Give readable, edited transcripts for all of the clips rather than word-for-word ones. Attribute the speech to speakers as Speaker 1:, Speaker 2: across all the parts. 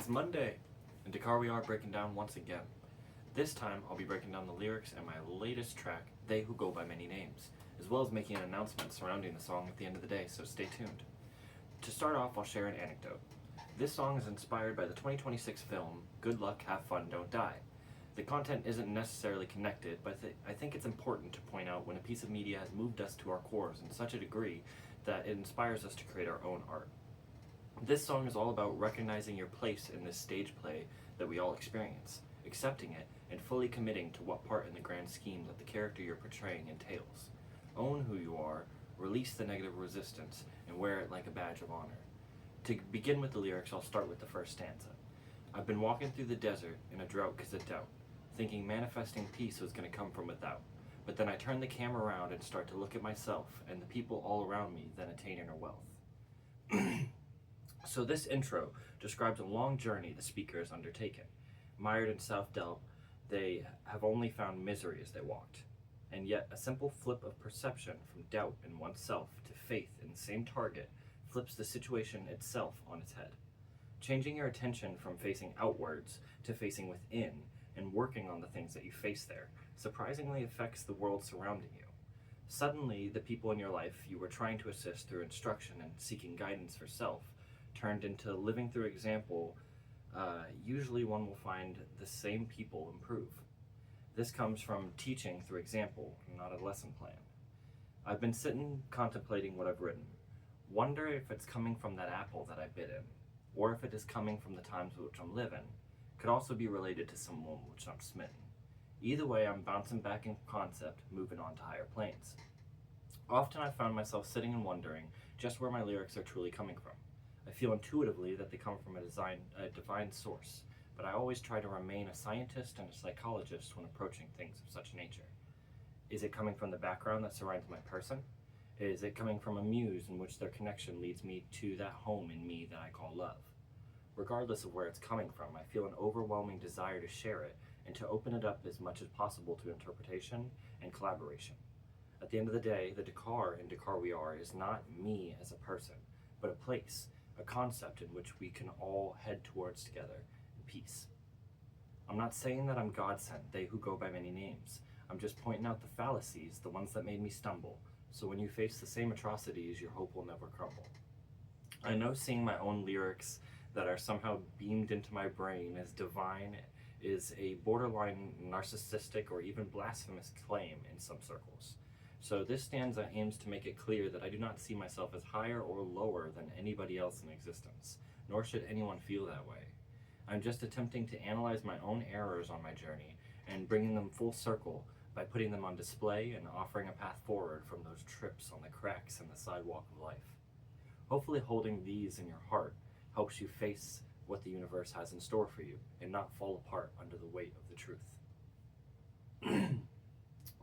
Speaker 1: It's Monday, and Dakar we are breaking down once again. This time, I'll be breaking down the lyrics in my latest track, They Who Go By Many Names, as well as making an announcement surrounding the song at the end of the day, so stay tuned. To start off, I'll share an anecdote. This song is inspired by the 2026 film, Good Luck, Have Fun, Don't Die. The content isn't necessarily connected, but I think it's important to point out when a piece of media has moved us to our cores in such a degree that it inspires us to create our own art. This song is all about recognizing your place in this stage play that we all experience, accepting it, and fully committing to what part in the grand scheme that the character you're portraying entails. Own who you are, release the negative resistance, and wear it like a badge of honor. To begin with the lyrics, I'll start with the first stanza. I've been walking through the desert in a drought 'cause of doubt, thinking manifesting peace was going to come from without. But then I turn the camera around and start to look at myself and the people all around me, then attain inner wealth. So this intro describes a long journey the speaker has undertaken. Mired in self-doubt, they have only found misery as they walked. And yet a simple flip of perception from doubt in oneself to faith in the same target flips the situation itself on its head. Changing your attention from facing outwards to facing within and working on the things that you face there surprisingly affects the world surrounding you. Suddenly, the people in your life you were trying to assist through instruction and seeking guidance for self turned into living through example. Usually one will find the same people improve. This comes from teaching through example, not a lesson plan. I've been sitting contemplating what I've written. Wonder if it's coming from that apple that I bit in, or if it is coming from the times which I'm living. Could also be related to someone which I'm smitten. Either way, I'm bouncing back in concept, moving on to higher planes. Often I found myself sitting and wondering just where my lyrics are truly coming from. I feel intuitively that they come from a divine source, but I always try to remain a scientist and a psychologist when approaching things of such nature. Is it coming from the background that surrounds my person? Is it coming from a muse in which their connection leads me to that home in me that I call love? Regardless of where it's coming from, I feel an overwhelming desire to share it and to open it up as much as possible to interpretation and collaboration. At the end of the day, the Dakar in Dakar We Are is not me as a person, but a place, a concept in which we can all head towards together in peace. I'm not saying that I'm God sent, they who go by many names. I'm just pointing out the fallacies, the ones that made me stumble, so when you face the same atrocities, your hope will never crumble. I know seeing my own lyrics that are somehow beamed into my brain as divine is a borderline narcissistic or even blasphemous claim in some circles. So this stanza aims to make it clear that I do not see myself as higher or lower than anybody else in existence, nor should anyone feel that way. I'm just attempting to analyze my own errors on my journey and bringing them full circle by putting them on display and offering a path forward from those trips on the cracks in the sidewalk of life. Hopefully holding these in your heart helps you face what the universe has in store for you and not fall apart under the weight of the truth.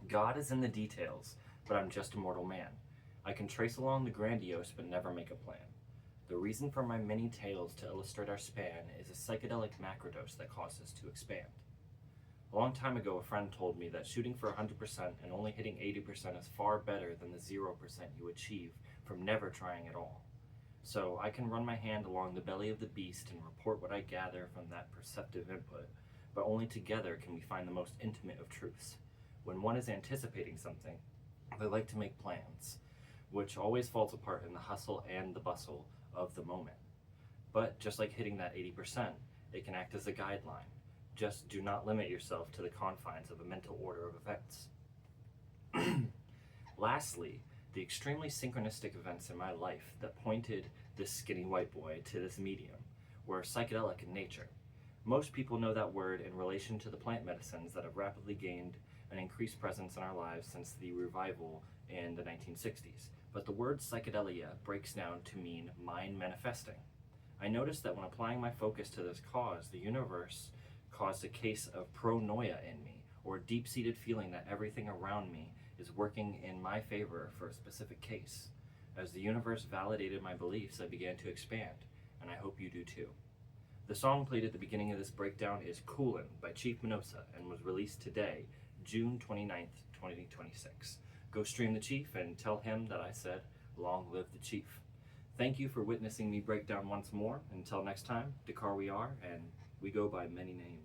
Speaker 1: God is in the details, but I'm just a mortal man. I can trace along the grandiose but never make a plan. The reason for my many tales to illustrate our span is a psychedelic macrodose that caused us to expand. A long time ago, a friend told me that shooting for 100% and only hitting 80% is far better than the 0% you achieve from never trying at all. So I can run my hand along the belly of the beast and report what I gather from that perceptive input, but only together can we find the most intimate of truths. When one is anticipating something, they like to make plans, which always falls apart in the hustle and the bustle of the moment. But just like hitting that 80%, it can act as a guideline. Just do not limit yourself to the confines of a mental order of events. Lastly, the extremely synchronistic events in my life that pointed this skinny white boy to this medium were psychedelic in nature. Most people know that word in relation to the plant medicines that have rapidly gained an increased presence in our lives since the revival in the 1960s. But the word psychedelia breaks down to mean mind manifesting. I noticed that when applying my focus to this cause, the universe caused a case of pronoia in me, or a deep-seated feeling that everything around me is working in my favor for a specific case. As the universe validated my beliefs, I began to expand, and I hope you do too. The song played at the beginning of this breakdown is Coolin by Chief Minosa and was released today, June 29th, 2026. Go stream the Chief and tell him that I said, long live the Chief. Thank you for witnessing me break down once more. Until next time, Dakar we are, and we go by many names.